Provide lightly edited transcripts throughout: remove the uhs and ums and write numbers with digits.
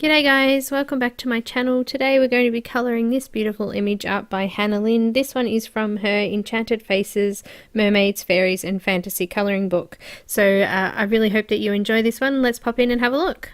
G'day guys, welcome back to my channel. Today we're going to be colouring this beautiful image up by Lynn. This one is from her Enchanted Faces, Mermaids, Fairies and Fantasy colouring book. So I really hope that you enjoy this one. Let's pop in and have a look.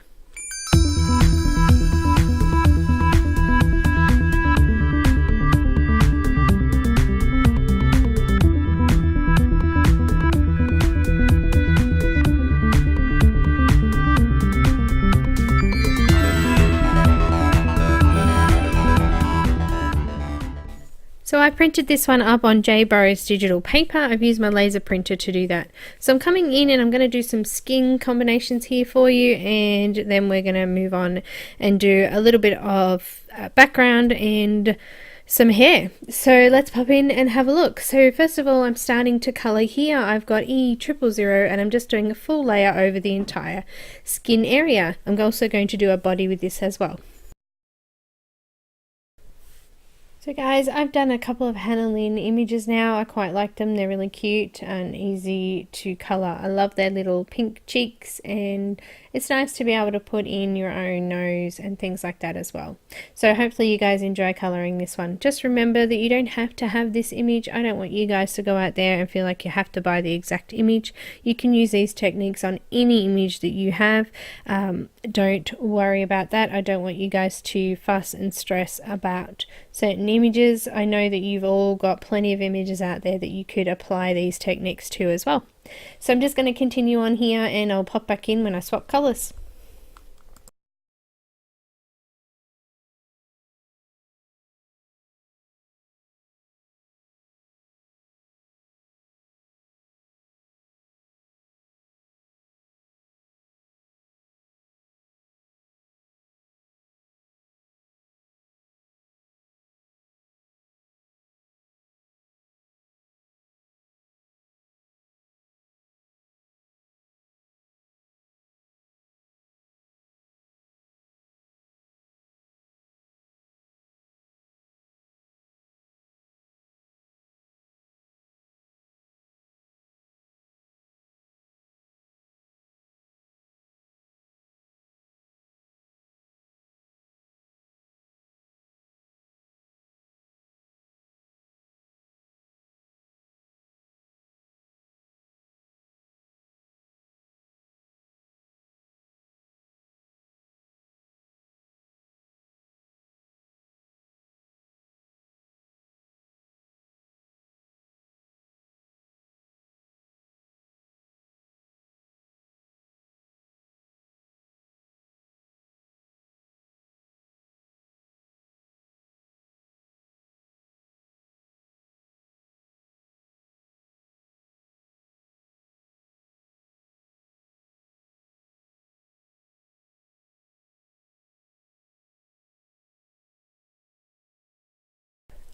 So I printed this one up on J.Burrows digital paper. I've used my laser printer to do that. So I'm coming in and I'm going to do some skin combinations here for you, and then we're going to move on and do a little bit of background and some hair. So let's pop in and have a look. So first of all, I'm starting to colour here. I've got E000 and I'm just doing a full layer over the entire skin area. I'm also going to do a body with this as well. So guys, I've done a couple of Lynn images now. I quite like them. They're really cute and easy to colour. I love their little pink cheeks, and it's nice to be able to put in your own nose and things like that as well. So hopefully you guys enjoy colouring this one. Just remember that you don't have to have this image. I don't want you guys to go out there and feel like you have to buy the exact image. You can use these techniques on any image that you have. Don't worry about that. I don't want you guys to fuss and stress about certain images. I know that you've all got plenty of images out there that you could apply these techniques to as well. So I'm just going to continue on here and I'll pop back in when I swap colours.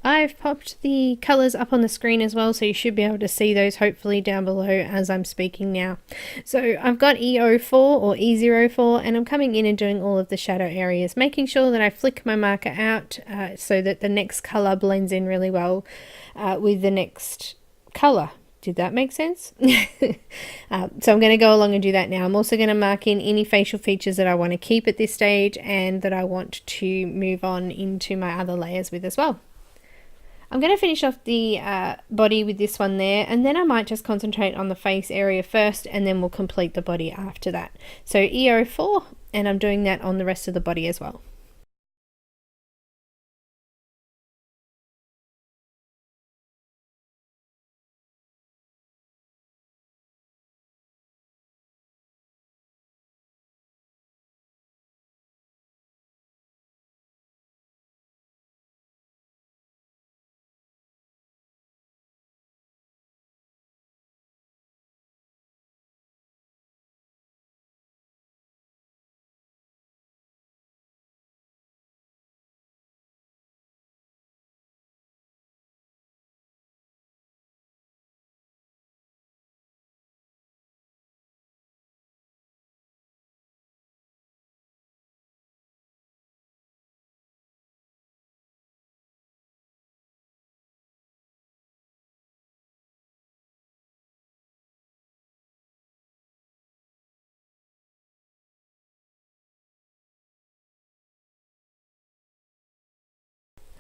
I've popped the colours up on the screen as well, so you should be able to see those hopefully down below as I'm speaking now. So I've got E04 or E04 and I'm coming in and doing all of the shadow areas, making sure that I flick my marker out so that the next colour blends in really well with the next colour. Did that make sense? So I'm going to go along and do that now. I'm also going to mark in any facial features that I want to keep at this stage and that I want to move on into my other layers with as well. I'm going to finish off the body with this one there, and then I might just concentrate on the face area first and then we'll complete the body after that. So E04, and I'm doing that on the rest of the body as well.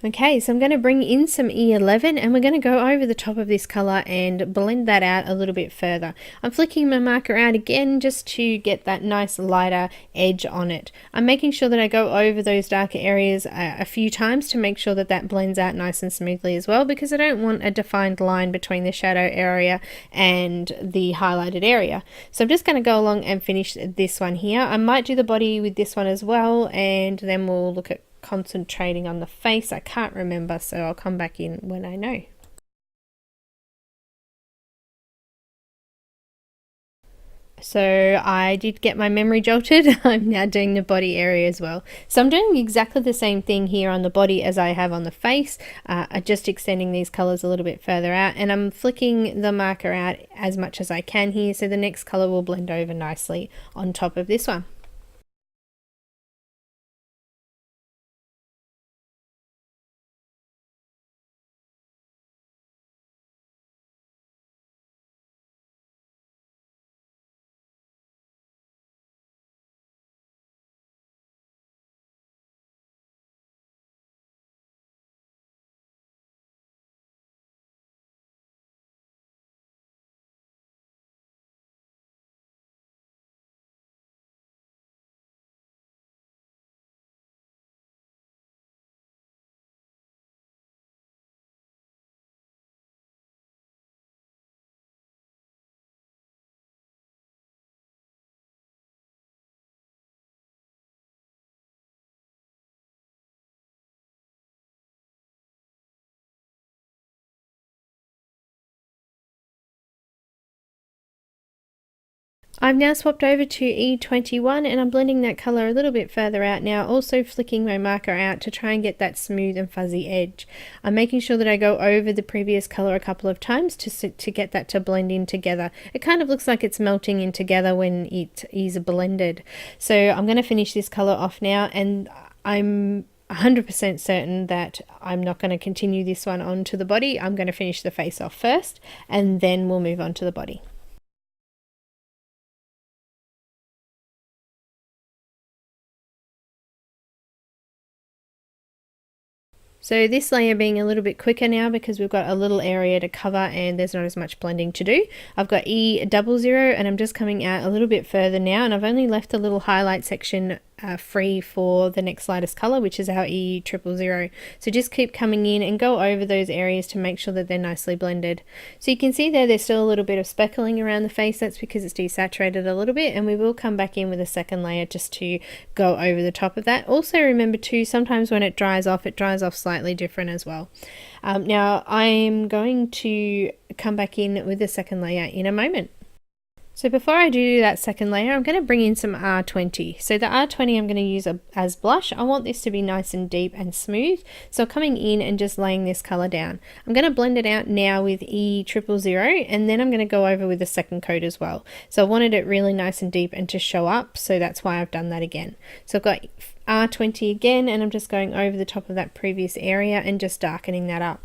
Okay, so I'm going to bring in some E11 and we're going to go over the top of this color and blend that out a little bit further. I'm flicking my marker out again just to get that nice lighter edge on it. I'm making sure that I go over those darker areas a few times to make sure that that blends out nice and smoothly as well, because I don't want a defined line between the shadow area and the highlighted area. So I'm just going to go along and finish this one here. I might do the body with this one as well, and then we'll look at concentrating on the face. I can't remember, so I'll come back in when I know. So I did get my memory jolted. I'm now doing the body area as well. So I'm doing exactly the same thing here on the body as I have on the face, just extending these colors a little bit further out, and I'm flicking the marker out as much as I can here so the next color will blend over nicely on top of this one. I've now swapped over to E21 and I'm blending that color a little bit further out now, also flicking my marker out to try and get that smooth and fuzzy edge. I'm making sure that I go over the previous color a couple of times to get that to blend in together. It kind of looks like it's melting in together when it is blended. So I'm going to finish this color off now, and I'm 100% certain that I'm not going to continue this one onto the body. I'm going to finish the face off first and then we'll move on to the body. So this layer being a little bit quicker now because we've got a little area to cover and there's not as much blending to do. I've got E00 and I'm just coming out a little bit further now, and I've only left a little highlight section free for the next lightest color, which is our E000. So just keep coming in and go over those areas to make sure that they're nicely blended. So you can see there's still a little bit of speckling around the face. That's because it's desaturated a little bit, and we will come back in with a second layer just to go over the top of that. Also remember too, sometimes when it dries off slightly different as well. Now I'm going to come back in with the second layer in a moment. So before I do that second layer, I'm going to bring in some R20. So the R20 I'm going to use as blush. I want this to be nice and deep and smooth. So coming in and just laying this color down. I'm going to blend it out now with E000, and then I'm going to go over with the second coat as well. So I wanted it really nice and deep and to show up, so that's why I've done that again. So I've got R20 again, and I'm just going over the top of that previous area and just darkening that up.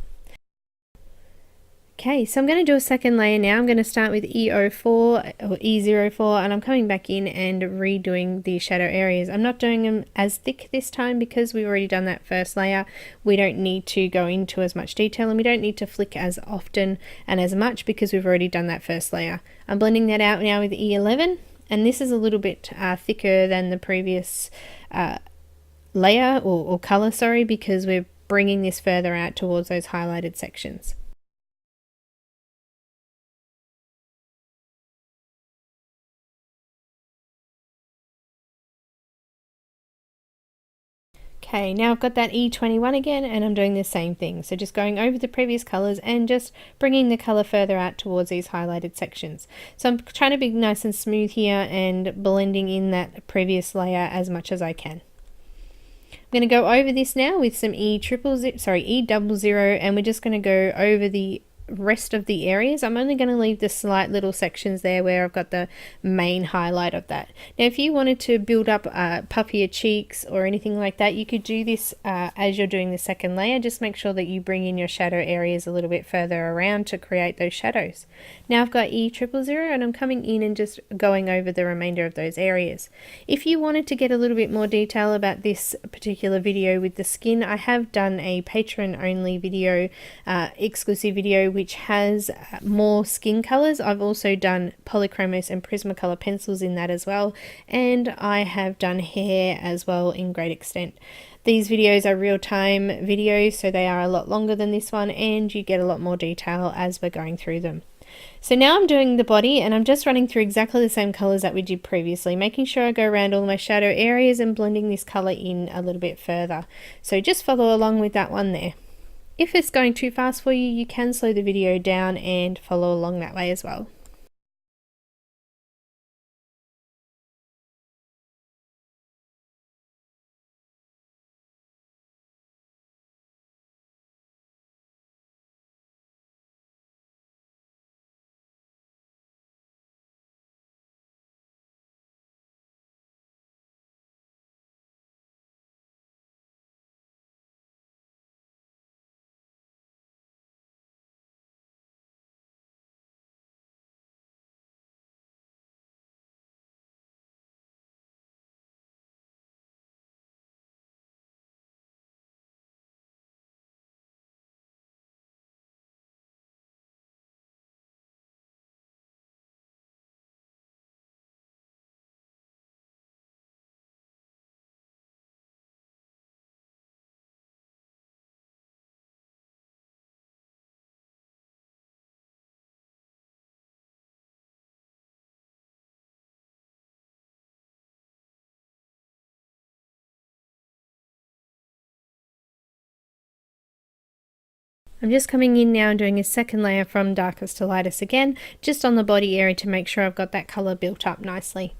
Okay, so I'm going to do a second layer now. I'm going to start with E04 or E04, and I'm coming back in and redoing the shadow areas. I'm not doing them as thick this time because we've already done that first layer. We don't need to go into as much detail, and we don't need to flick as often and as much because we've already done that first layer. I'm blending that out now with E11, and this is a little bit thicker than the previous layer or color, sorry, because we're bringing this further out towards those highlighted sections. Okay, now I've got that E21 again, and I'm doing the same thing. So just going over the previous colors and just bringing the color further out towards these highlighted sections. So I'm trying to be nice and smooth here and blending in that previous layer as much as I can. I'm going to go over this now with some E00, and we're just going to go over the rest of the areas. I'm only going to leave the slight little sections there where I've got the main highlight of that. Now if you wanted to build up puffier cheeks or anything like that, you could do this as you're doing the second layer. Just make sure that you bring in your shadow areas a little bit further around to create those shadows. Now I've got E000 and I'm coming in and just going over the remainder of those areas. If you wanted to get a little bit more detail about this particular video with the skin, I have done a Patreon only video, exclusive video, which has more skin colors. I've also done Polychromos and Prismacolor pencils in that as well, and I have done hair as well in great extent. These videos are real-time videos, so they are a lot longer than this one, and you get a lot more detail as we're going through them. So now I'm doing the body, and I'm just running through exactly the same colors that we did previously, making sure I go around all my shadow areas and blending this color in a little bit further. So just follow along with that one there. If it's going too fast for you, you can slow the video down and follow along that way as well. I'm just coming in now and doing a second layer from darkest to lightest again, just on the body area to make sure I've got that color built up nicely.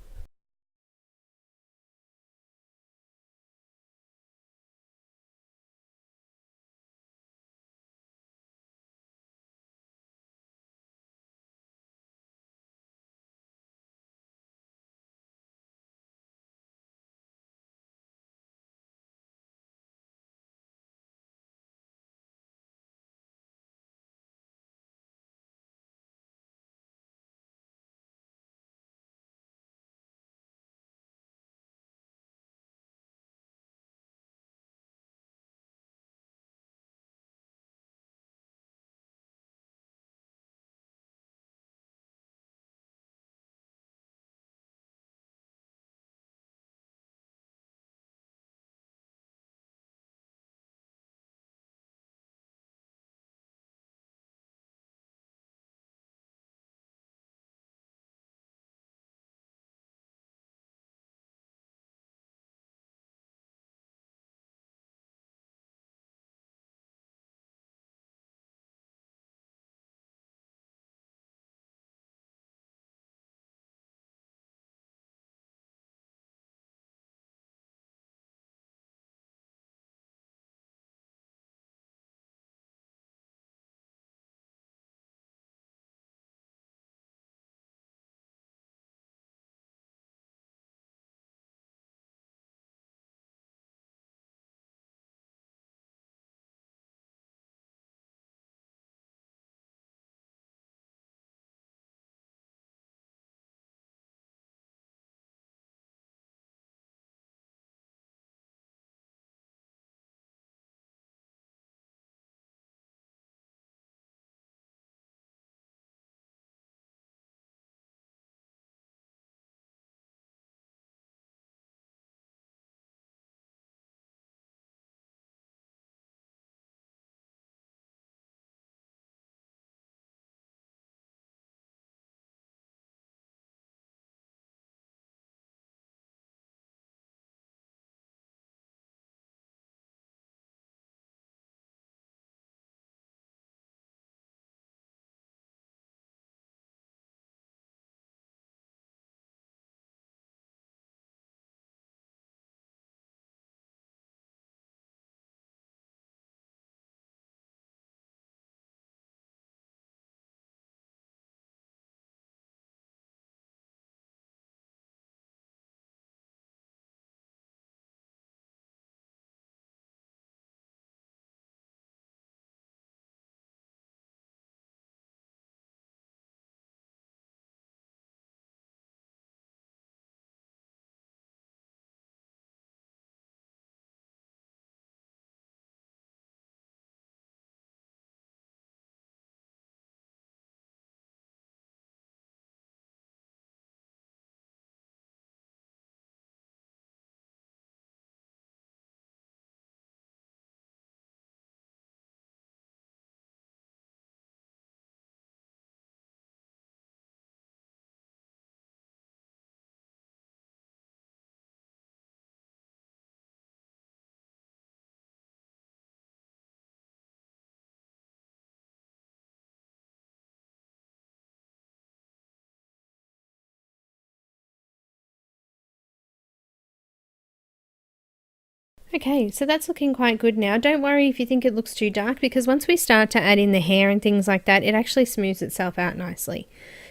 Okay, so that's looking quite good now. Don't worry if you think it looks too dark, because once we start to add in the hair and things like that, it actually smooths itself out nicely.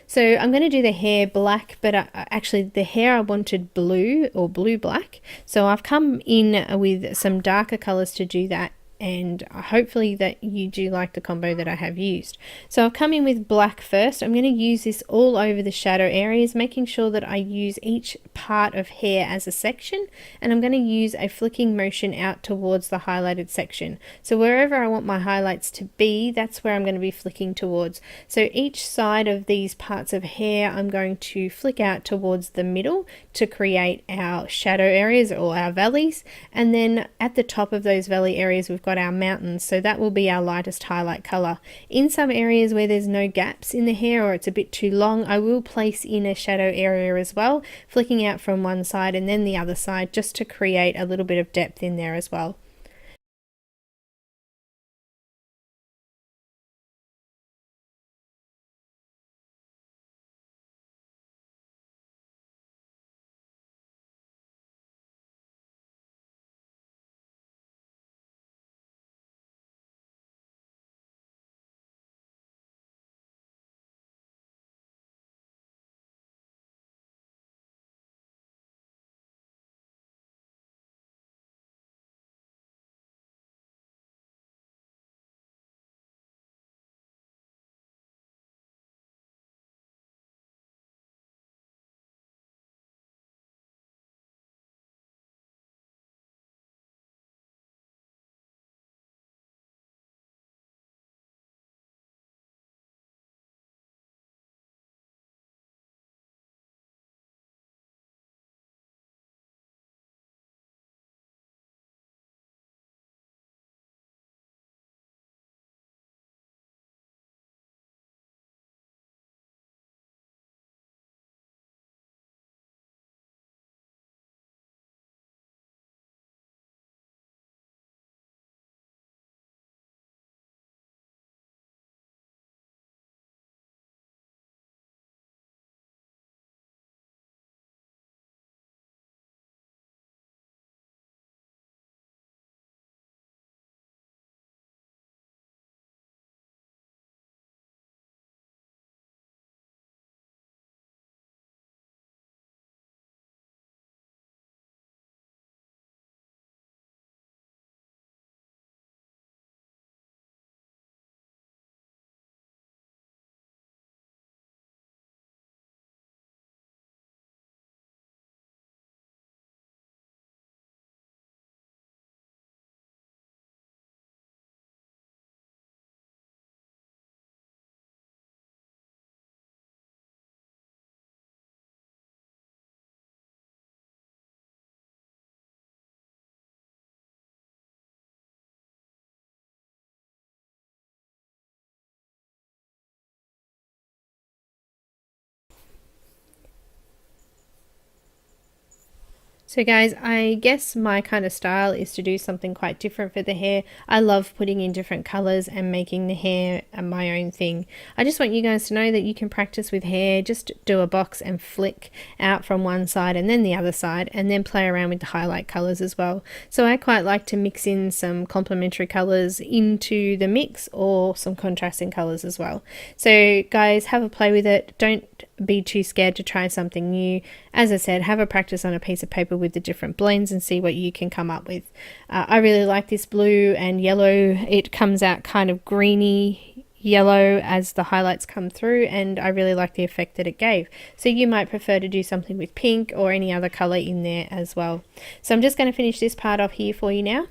So I'm going to do the hair black, but actually the hair I wanted blue or blue black. So I've come in with some darker colors to do that, and hopefully that you do like the combo that I have used. So I've come in with black first. I'm going to use this all over the shadow areas, making sure that I use each part of hair as a section, and I'm going to use a flicking motion out towards the highlighted section. So wherever I want my highlights to be, that's where I'm going to be flicking towards. So each side of these parts of hair, I'm going to flick out towards the middle to create our shadow areas or our valleys, and then at the top of those valley areas we've got our mountains, so that will be our lightest highlight color. In some areas where there's no gaps in the hair or it's a bit too long, I will place in a shadow area as well, flicking out from one side and then the other side, just to create a little bit of depth in there as well. So guys, I guess my kind of style is to do something quite different for the hair. I love putting in different colors and making the hair my own thing. I just want you guys to know that you can practice with hair. Just do a box and flick out from one side and then the other side, and then play around with the highlight colors as well. So I quite like to mix in some complementary colors into the mix, or some contrasting colors as well. So guys, have a play with it. Don't be too scared to try something new. As I said, have a practice on a piece of paper with the different blends and see what you can come up with. I really like this blue and yellow. It comes out kind of greeny yellow as the highlights come through, and I really like the effect that it gave. So you might prefer to do something with pink or any other color in there as well. So I'm just going to finish this part off here for you now.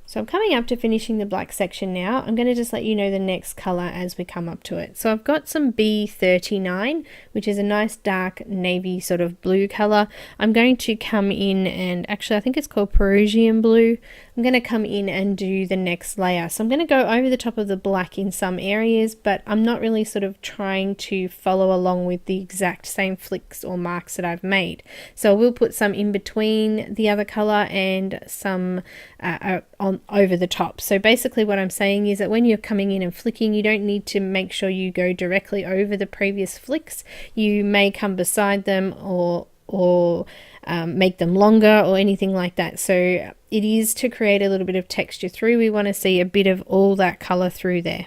So I'm coming up to finishing the black section now. I'm going to just let you know the next color as we come up to it. So I've got some B39, which is a nice dark navy sort of blue color. I'm going to come in and actually I think it's called Perusian blue. I'm going to come in and do the next layer. So I'm going to go over the top of the black in some areas, but I'm not really sort of trying to follow along with the exact same flicks or marks that I've made. So we'll put some in between the other color and some on over the top. So basically what I'm saying is that when you're coming in and flicking, you don't need to make sure you go directly over the previous flicks. You may come beside them or make them longer or anything like that. So it is to create a little bit of texture through. We want to see a bit of all that color through there.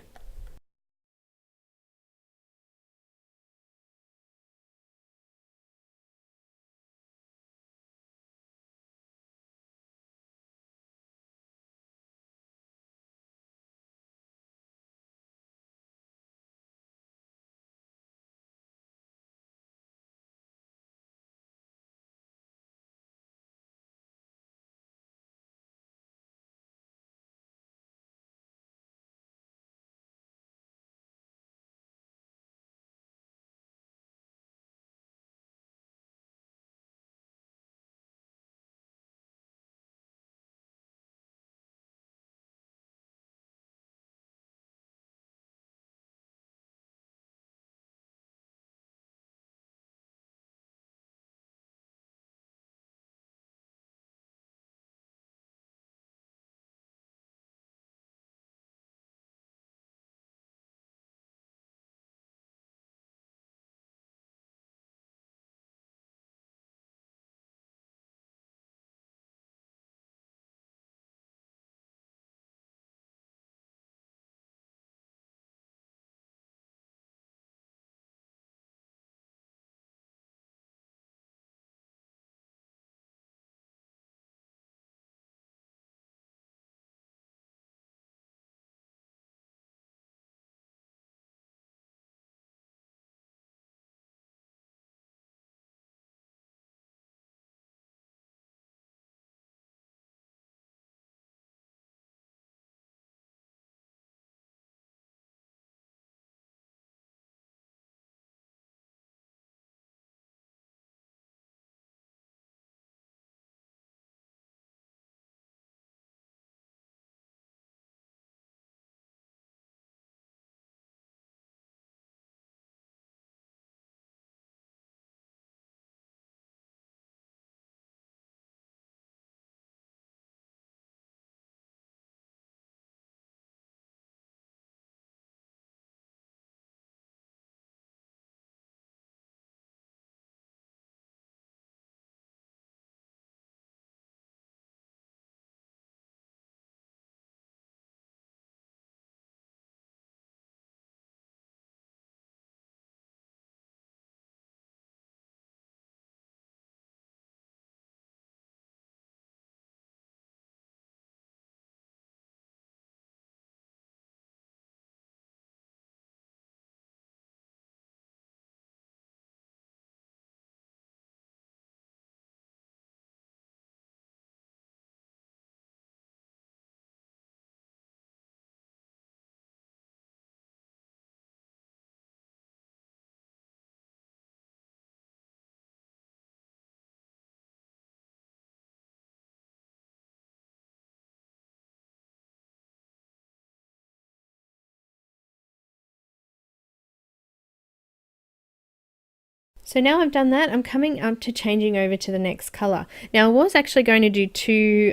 So now I've done that, I'm coming up to changing over to the next color. Now I was actually going to do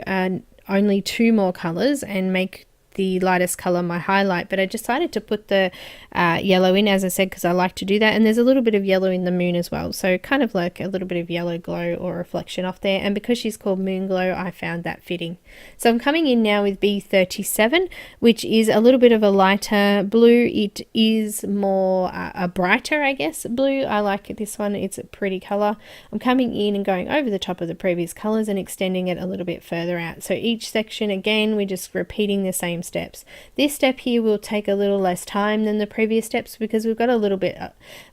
only two more colors and make the lightest color my highlight, but I decided to put the yellow in, as I said, because I like to do that. And there's a little bit of yellow in the moon as well, so kind of like a little bit of yellow glow or reflection off there, and because she's called Moon Glow, I found that fitting. So I'm coming in now with B37, which is a little bit of a lighter blue. It is more a brighter, I guess, blue. I like this one, it's a pretty color. I'm coming in and going over the top of the previous colors and extending it a little bit further out. So each section, again, we're just repeating the same steps. This step here will take a little less time than the previous steps because we've got a little bit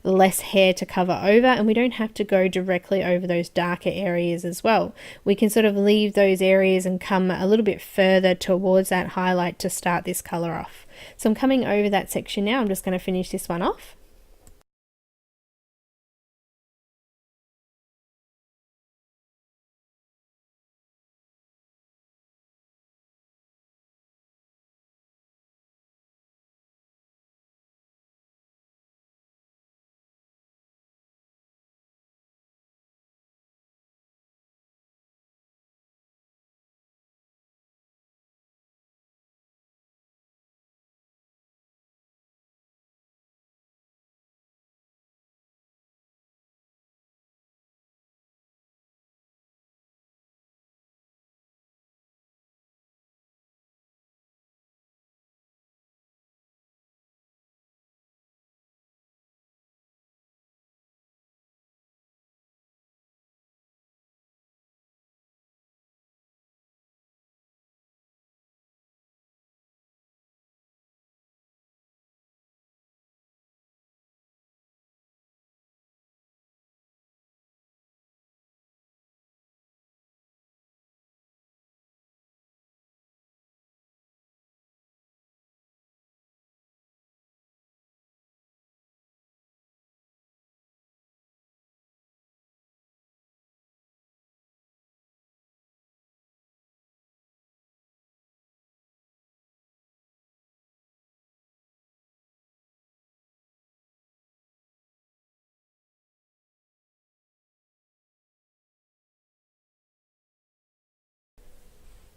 less hair to cover over, and we don't have to go directly over those darker areas as well. We can sort of leave those areas and come a little bit further towards that highlight to start this color off. So I'm coming over that section now. I'm just going to finish this one off.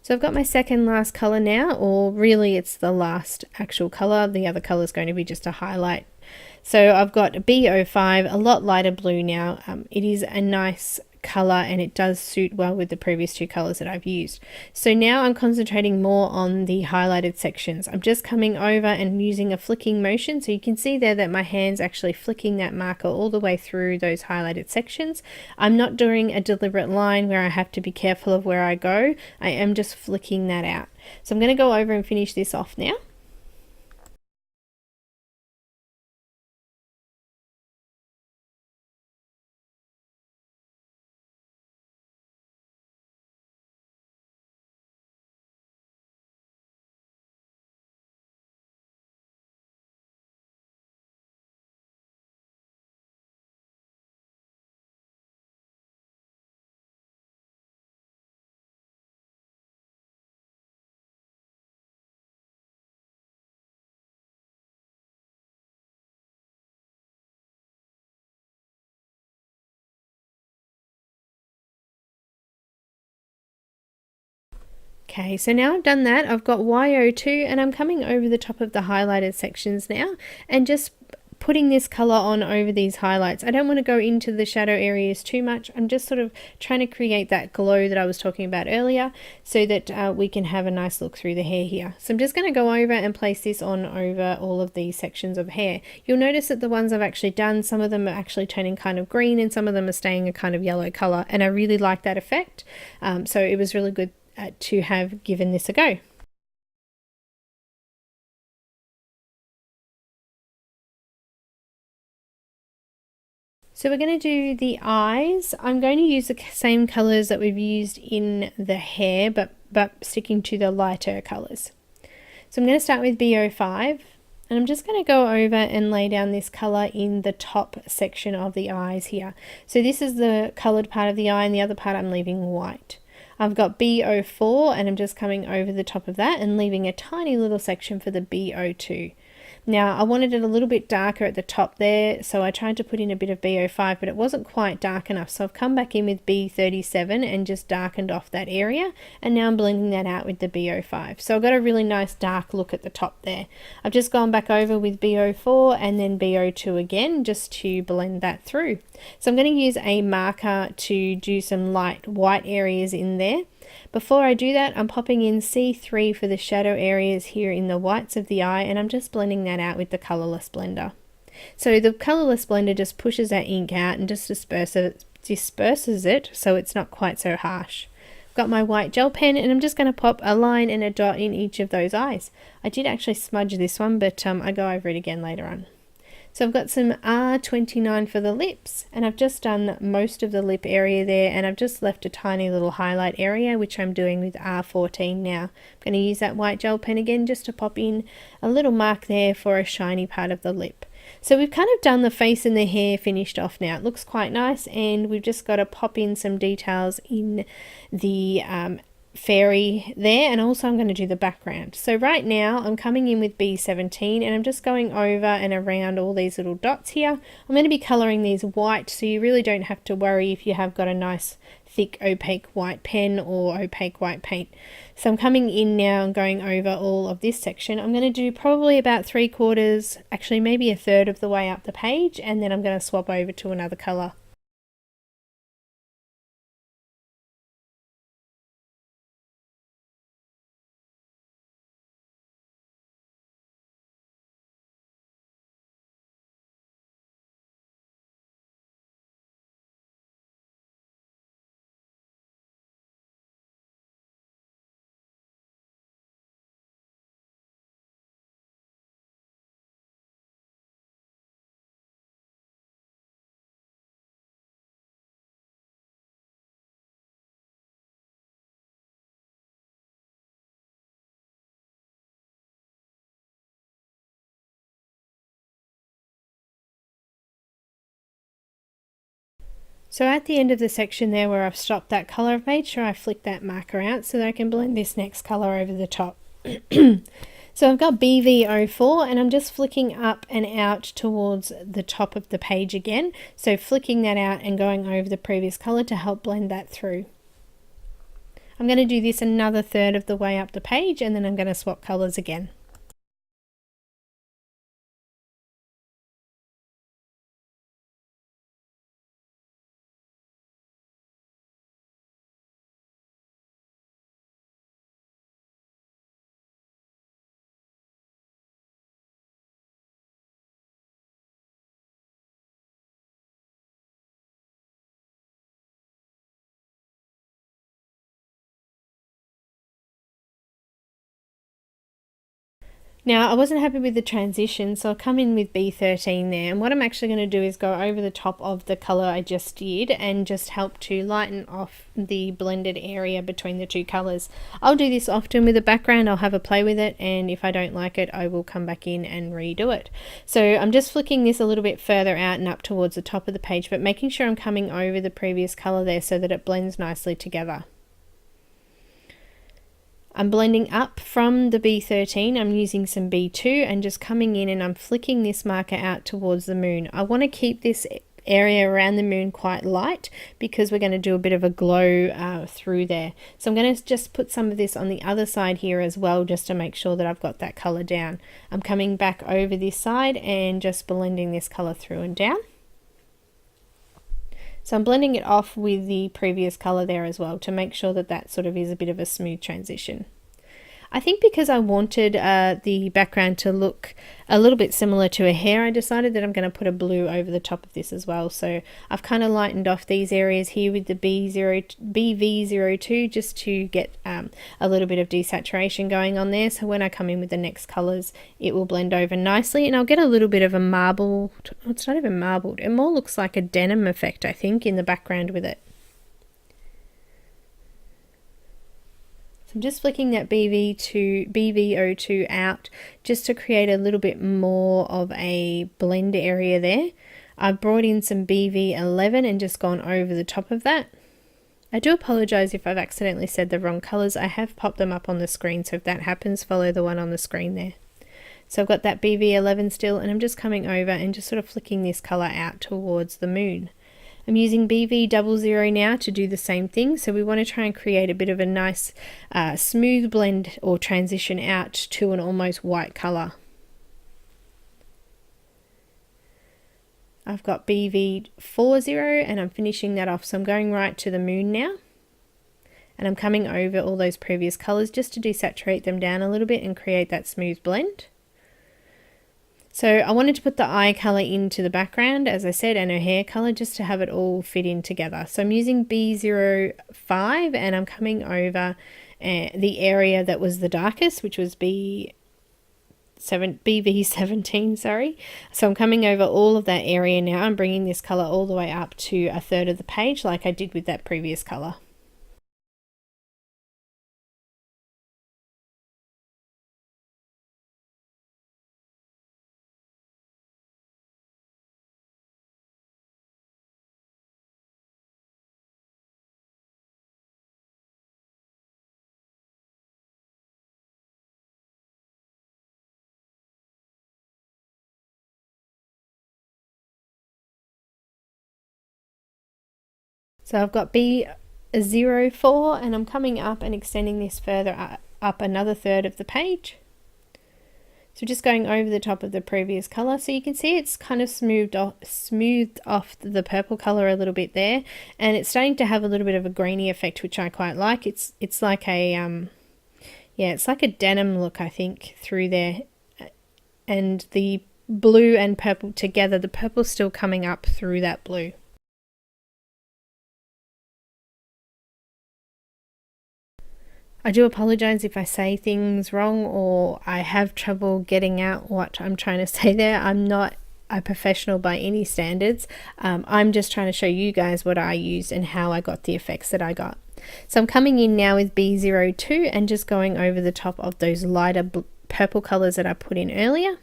So I've got my second last color now, or really it's the last actual color. The other color is going to be just a highlight. So I've got B05, a lot lighter blue now. It is a nice color and it does suit well with the previous two colors that I've used. So now I'm concentrating more on the highlighted sections. I'm just coming over and using a flicking motion, so you can see there that my hand's actually flicking that marker all the way through those highlighted sections. I'm not doing a deliberate line where I have to be careful of where I go. I am just flicking that out. So I'm going to go over and finish this off now. Okay, so now I've done that, I've got Y02 and I'm coming over the top of the highlighted sections now and just putting this color on over these highlights. I don't want to go into the shadow areas too much. I'm just sort of trying to create that glow that I was talking about earlier so that we can have a nice look through the hair here. So I'm just going to go over and place this on over all of these sections of hair. You'll notice that the ones I've actually done, some of them are actually turning kind of green and some of them are staying a kind of yellow color, and I really like that effect. So it was really good to have given this a go. So we're going to do the eyes. I'm going to use the same colors that we've used in the hair, but sticking to the lighter colors. So I'm going to start with B05, and I'm just going to go over and lay down this color in the top section of the eyes here. So this is the colored part of the eye and the other part I'm leaving white. I've got B04 and I'm just coming over the top of that and leaving a tiny little section for the B02. Now I wanted it a little bit darker at the top there, so I tried to put in a bit of B05, but it wasn't quite dark enough, so I've come back in with B37 and just darkened off that area, and now I'm blending that out with the B05. So I've got a really nice dark look at the top there. I've just gone back over with B04 and then B02 again just to blend that through. So I'm going to use a marker to do some light white areas in there. Before I do that, I'm popping in C3 for the shadow areas here in the whites of the eye, and I'm just blending that out with the colorless blender. So the colorless blender just pushes that ink out and just disperses it so it's not quite so harsh. got my white gel pen and I'm just going to pop a line and a dot in each of those eyes. I did actually smudge this one, but I go over it again later on. So I've got some R29 for the lips, and I've just done most of the lip area there, and I've just left a tiny little highlight area, which I'm doing with R14 now. I'm going to use that white gel pen again just to pop in a little mark there for a shiny part of the lip. So we've kind of done the face and the hair finished off now. It looks quite nice, and we've just got to pop in some details in the fairy there, and also I'm going to do the background. So right now I'm coming in with B17 and I'm just going over and around all these little dots here. I'm going to be colouring these white, so you really don't have to worry if you have got a nice thick opaque white pen or opaque white paint. So I'm coming in now and going over all of this section. I'm going to do probably about 3/4, actually maybe 1/3 of the way up the page, and then I'm going to swap over to another colour. So at the end of the section there where I've stopped that colour, I've made sure I flick that marker out so that I can blend this next colour over the top. So I've got BV04 and I'm just flicking up and out towards the top of the page again. So flicking that out and going over the previous colour to help blend that through. I'm going to do this another 1/3 of the way up the page, and then I'm going to swap colours again. Now I wasn't happy with the transition, so I'll come in with B13 there, and what I'm actually going to do is go over the top of the colour I just did and just help to lighten off the blended area between the two colours. I'll do this often with a background. I'll have a play with it, and if I don't like it I will come back in and redo it. So I'm just flicking this a little bit further out and up towards the top of the page, but making sure I'm coming over the previous colour there so that it blends nicely together. I'm blending up from the B13, I'm using some B2 and just coming in and I'm flicking this marker out towards the moon. I want to keep this area around the moon quite light because we're going to do a bit of a glow through there. So I'm going to just put some of this on the other side here as well, just to make sure that I've got that colour down. I'm coming back over this side and just blending this colour through and down. So I'm blending it off with the previous colour there as well to make sure that that sort of is a bit of a smooth transition. I think because I wanted the background to look a little bit similar to a hair, I decided that I'm going to put a blue over the top of this as well. So I've kind of lightened off these areas here with the BV02 just to get a little bit of desaturation going on there. So when I come in with the next colours, it will blend over nicely, and I'll get a little bit of a marble, it's not even marbled, it more looks like a denim effect, I think, in the background with it. So I'm just flicking that BV02 out just to create a little bit more of a blend area there. I've brought in some BV11 and just gone over the top of that. I do apologise if I've accidentally said the wrong colours. I have popped them up on the screen, so if that happens, follow the one on the screen there. So I've got that BV11 still, and I'm just coming over and just sort of flicking this colour out towards the moon. I'm using BV00 now to do the same thing, so we want to try and create a bit of a nice smooth blend or transition out to an almost white colour. I've got BV40 and I'm finishing that off, so I'm going right to the moon now. And I'm coming over all those previous colours just to desaturate them down a little bit and create that smooth blend. So I wanted to put the eye colour into the background, as I said, and her hair colour, just to have it all fit in together. So I'm using B05 and I'm coming over the area that was the darkest, which was BV17, sorry. So I'm coming over all of that area now. I'm bringing this colour all the way up to a third of the page like I did with that previous colour. So I've got B04 and I'm coming up and extending this further up another third of the page. So just going over the top of the previous colour, so you can see it's kind of smoothed off the purple colour a little bit there, and it's starting to have a little bit of a grainy effect, which I quite like. It's like a yeah, it's like a denim look, I think, through there, and the blue and purple together, the purple's still coming up through that blue. I do apologise if I say things wrong or I have trouble getting out what I'm trying to say there. I'm not a professional by any standards. I'm just trying to show you guys what I used and how I got the effects that I got. So I'm coming in now with B02 and just going over the top of those lighter purple colours that I put in earlier.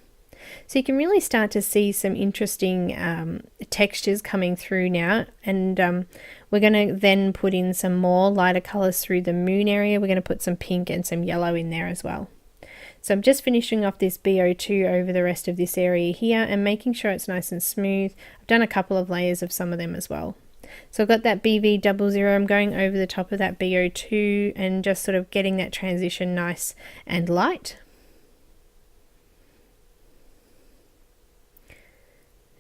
So you can really start to see some interesting textures coming through now, and we're going to then put in some more lighter colors through the moon area. We're going to put some pink and some yellow in there as well. So I'm just finishing off this B02 over the rest of this area here and making sure it's nice and smooth. I've done a couple of layers of some of them as well. So I've got that BV00, I'm going over the top of that B02 and just sort of getting that transition nice and light.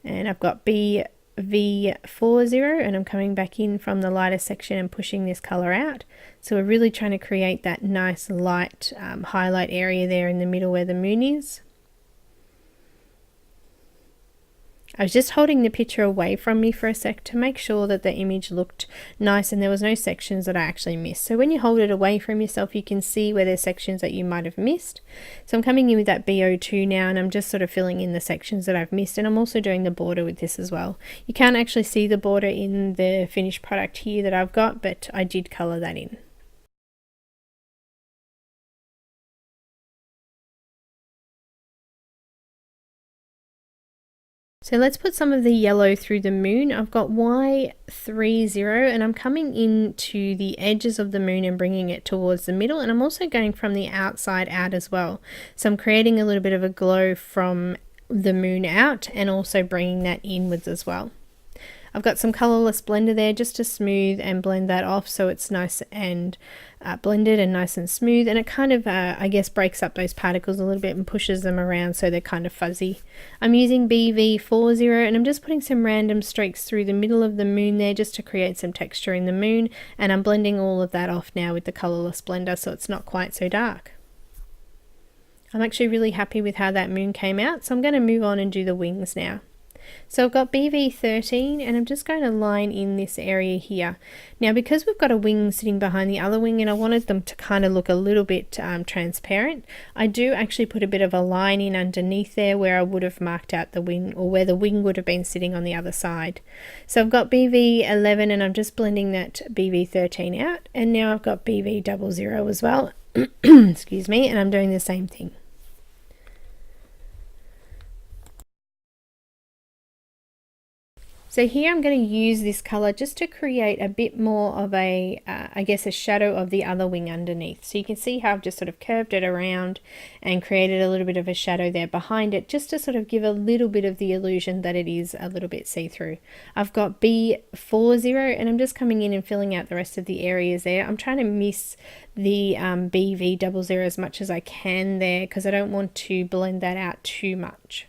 And I've got BV40 and I'm coming back in from the lighter section and pushing this color out. So we're really trying to create that nice light highlight area there in the middle where the moon is. I was just holding the picture away from me for a sec to make sure that the image looked nice and there was no sections that I actually missed. So when you hold it away from yourself, you can see where there's sections that you might have missed. So I'm coming in with that B02 now and I'm just sort of filling in the sections that I've missed, and I'm also doing the border with this as well. You can't actually see the border in the finished product here that I've got, but I did colour that in. So let's put some of the yellow through the moon. I've got Y30 and I'm coming into the edges of the moon and bringing it towards the middle, and I'm also going from the outside out as well. So I'm creating a little bit of a glow from the moon out and also bringing that inwards as well. I've got some colourless blender there just to smooth and blend that off so it's nice and blended and nice and smooth, and it kind of I guess breaks up those particles a little bit and pushes them around so they're kind of fuzzy. I'm using BV40 and I'm just putting some random streaks through the middle of the moon there just to create some texture in the moon, and I'm blending all of that off now with the colourless blender so it's not quite so dark. I'm actually really happy with how that moon came out, so I'm going to move on and do the wings now. So I've got BV13 and I'm just going to line in this area here. Now because we've got a wing sitting behind the other wing and I wanted them to kind of look a little bit transparent, I do actually put a bit of a line in underneath there where I would have marked out the wing, or where the wing would have been sitting on the other side. So I've got BV11 and I'm just blending that BV13 out, and now I've got BV00 as well. Excuse me, and I'm doing the same thing. So here I'm going to use this color just to create a bit more of a, I guess a shadow of the other wing underneath. So you can see how I've just sort of curved it around and created a little bit of a shadow there behind it, just to sort of give a little bit of the illusion that it is a little bit see-through. I've got B40 and I'm just coming in and filling out the rest of the areas there. I'm trying to miss the BV00 as much as I can there because I don't want to blend that out too much.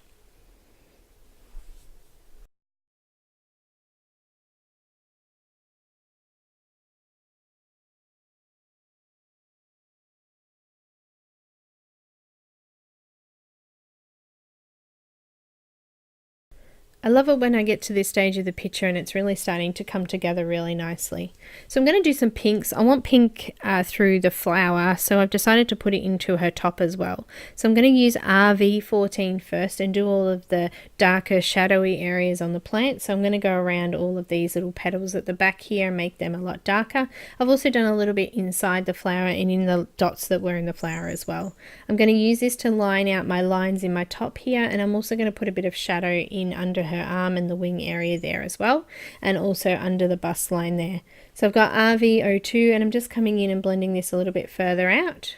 I love it when I get to this stage of the picture and it's really starting to come together really nicely. So I'm going to do some pinks. I want pink through the flower, so I've decided to put it into her top as well. So I'm going to use RV14 first and do all of the darker shadowy areas on the plant. So I'm going to go around all of these little petals at the back here and make them a lot darker. I've also done a little bit inside the flower and in the dots that were in the flower as well. I'm going to use this to line out my lines in my top here, and I'm also going to put a bit of shadow in under her arm and the wing area there as well, and also under the bust line there. So I've got RV02 and I'm just coming in and blending this a little bit further out,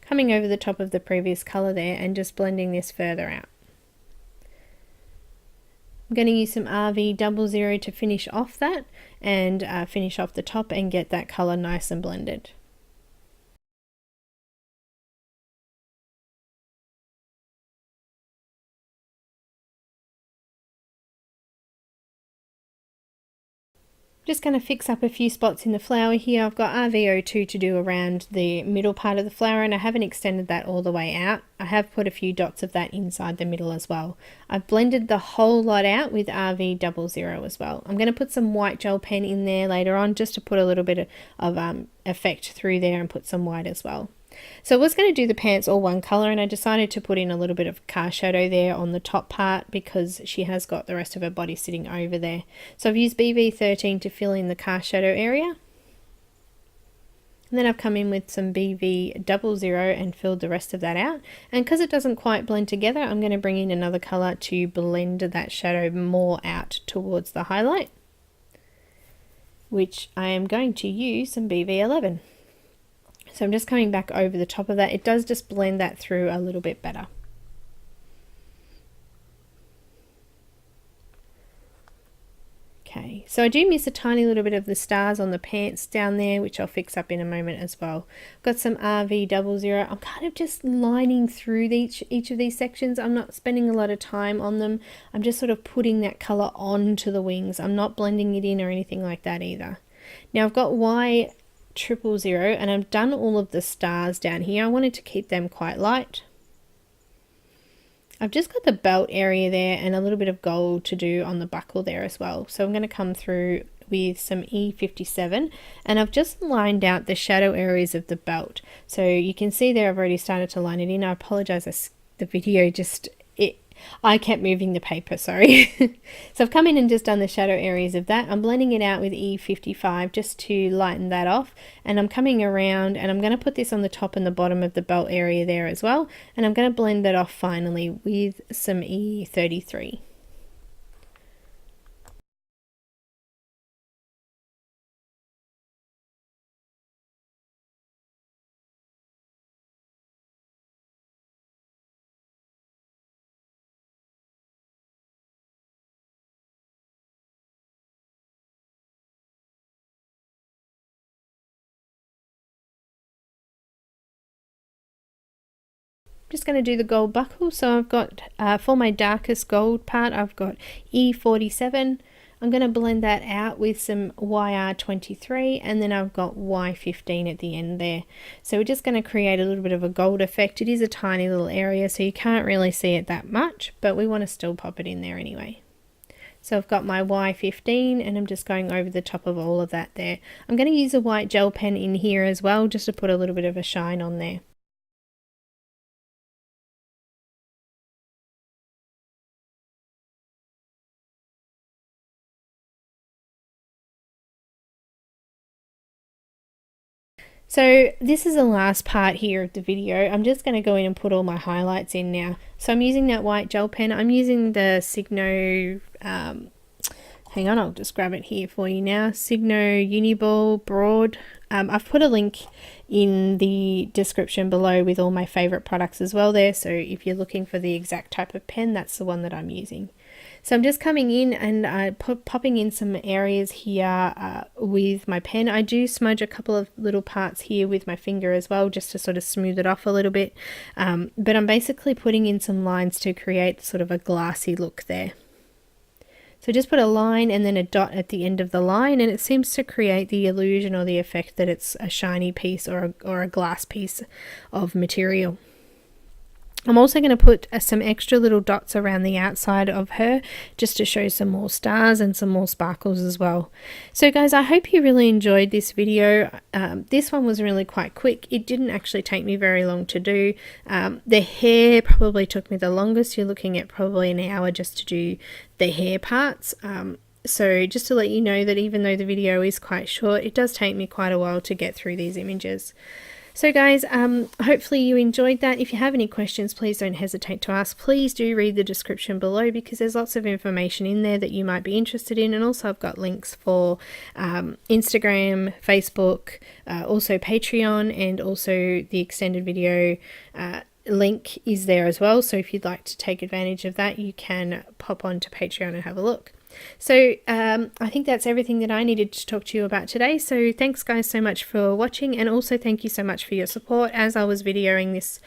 coming over the top of the previous color there and just blending this further out. I'm going to use some RV00 to finish off that and finish off the top and get that color nice and blended. Just going to fix up a few spots in the flower here. I've got RV02 to do around the middle part of the flower, and I haven't extended that all the way out. I have put a few dots of that inside the middle as well. I've blended the whole lot out with RV00 as well. I'm going to put some white gel pen in there later on just to put a little bit of effect through there and put some white as well. So I was going to do the pants all one color, and I decided to put in a little bit of car shadow there on the top part because she has got the rest of her body sitting over there. So I've used BV13 to fill in the car shadow area. And then I've come in with some BV00 and filled the rest of that out. And because it doesn't quite blend together, I'm going to bring in another color to blend that shadow more out towards the highlight, which I am going to use some BV11. So I'm just coming back over the top of that. It does just blend that through a little bit better. Okay, so I do miss a tiny little bit of the stars on the pants down there, which I'll fix up in a moment as well. I've got some RV00. I'm kind of just lining through each of these sections. I'm not spending a lot of time on them. I'm just sort of putting that color onto the wings. I'm not blending it in or anything like that either. Now I've got Y00 and I've done all of the stars down here. I wanted to keep them quite light. I've just got the belt area there and a little bit of gold to do on the buckle there as well. So I'm going to come through with some E57 and I've just lined out the shadow areas of the belt. So you can see there I've already started to line it in. I apologize, the video just I kept moving the paper, sorry. So I've come in and just done the shadow areas of that. I'm blending it out with E55 just to lighten that off, and I'm coming around and I'm going to put this on the top and the bottom of the belt area there as well, and I'm going to blend that off finally with some E33. Just going to do the gold buckle. So I've got for my darkest gold part I've got E47. I'm going to blend that out with some YR23 and then I've got Y15 at the end there. So we're just going to create a little bit of a gold effect. It is a tiny little area so you can't really see it that much, but we want to still pop it in there anyway. So I've got my Y15 and I'm just going over the top of all of that there. I'm going to use a white gel pen in here as well just to put a little bit of a shine on there. So this is the last part here of the video. I'm just going to go in and put all my highlights in now. So I'm using that white gel pen. I'm using the Signo, hang on, I'll just grab it here for you now. Signo Uniball Broad. I've put a link in the description below with all my favorite products as well there. So if you're looking for the exact type of pen, that's the one that I'm using. So I'm just coming in and popping in some areas here with my pen. I do smudge a couple of little parts here with my finger as well, just to sort of smooth it off a little bit. But I'm basically putting in some lines to create sort of a glassy look there. So just put a line and then a dot at the end of the line, and it seems to create the illusion or the effect that it's a shiny piece or a glass piece of material. I'm also going to put some extra little dots around the outside of her just to show some more stars and some more sparkles as well. So guys, I hope you really enjoyed this video. This one was really quite quick. It didn't actually take me very long to do. The hair probably took me the longest. You're looking at probably an hour just to do the hair parts. So just to let you know that even though the video is quite short, it does take me quite a while to get through these images. So guys, hopefully you enjoyed that. If you have any questions, please don't hesitate to ask. Please do read the description below because there's lots of information in there that you might be interested in. And also I've got links for Instagram, Facebook, also Patreon, and also the extended video link is there as well. So if you'd like to take advantage of that, you can pop onto Patreon and have a look. So I think that's everything that I needed to talk to you about today. So thanks guys so much for watching, and also thank you so much for your support. As I was videoing this,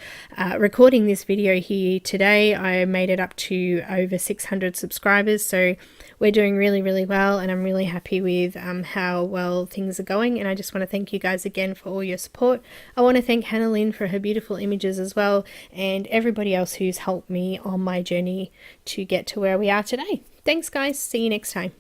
recording this video here today, I made it up to over 600 subscribers. So we're doing really, really well, and I'm really happy with how well things are going. And I just want to thank you guys again for all your support. I want to thank Hannah Lynn for her beautiful images as well, and everybody else who's helped me on my journey to get to where we are today. Thanks guys, see you next time.